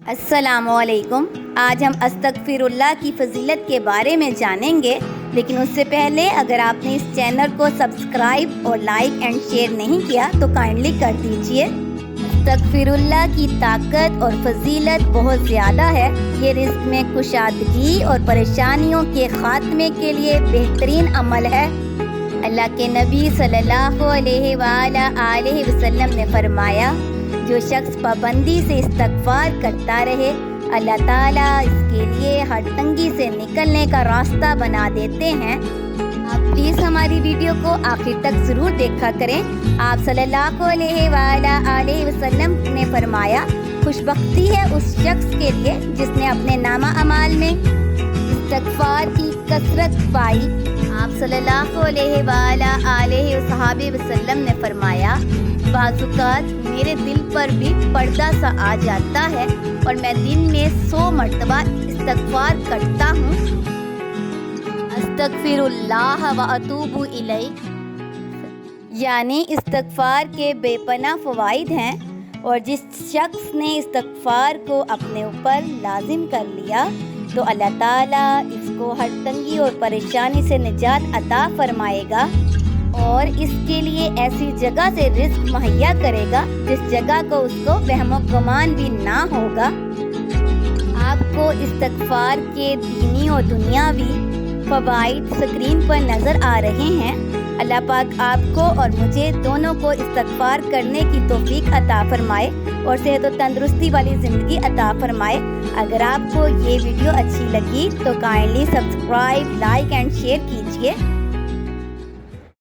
السلام علیکم۔ آج ہم استغفراللہ کی فضیلت کے بارے میں جانیں گے، لیکن اس سے پہلے اگر آپ نے اس چینل کو سبسکرائب اور لائک اینڈ شیئر نہیں کیا تو کائنڈلی کر دیجئے۔ استغفراللہ کی طاقت اور فضیلت بہت زیادہ ہے۔ یہ رزق میں کشادگی اور پریشانیوں کے خاتمے کے لیے بہترین عمل ہے۔ اللہ کے نبی صلی اللہ علیہ وآلہ وسلم نے فرمایا، جو شخص پابندی سے استغفار کرتا رہے، اللہ تعالیٰ اس کے لیے ہر تنگی سے نکلنے کا راستہ بنا دیتے ہیں۔ آپ پلیز ہماری ویڈیو کو آخر تک ضرور دیکھا کریں۔ آپ صلی اللہ علیہ وآلہ وسلم نے فرمایا، خوش بختی ہے اس شخص کے لیے جس نے اپنے نامہ اعمال میں استغفار کی کثرت پائی۔ آپ صلی اللہ علیہ وآلہ وسلم نے فرمایا، بعض اوقات میرے دل پر بھی پردہ سا آ جاتا ہے اور میں دن میں 100 مرتبہ استغفار کرتا ہوں۔ استغفر اللہ و اتوب الیہ، یعنی استغفار کے بے پناہ فوائد ہیں، اور جس شخص نے استغفار کو اپنے اوپر لازم کر لیا تو اللہ تعالیٰ اس کو ہر تنگی اور پریشانی سے نجات عطا فرمائے گا، اور اس کے لیے ایسی جگہ سے رزق مہیا کرے گا جس جگہ کو اس کو وہم و گمان بھی نہ ہوگا۔ آپ کو استغفار کے دینی اور دنیاوی فوائد اسکرین پر نظر آ رہے ہیں۔ اللہ پاک آپ کو اور مجھے دونوں کو استغفار کرنے کی توفیق عطا فرمائے اور صحت و تندرستی والی زندگی عطا فرمائے۔ اگر آپ کو یہ ویڈیو اچھی لگی تو kindly subscribe, like and share کیجیے۔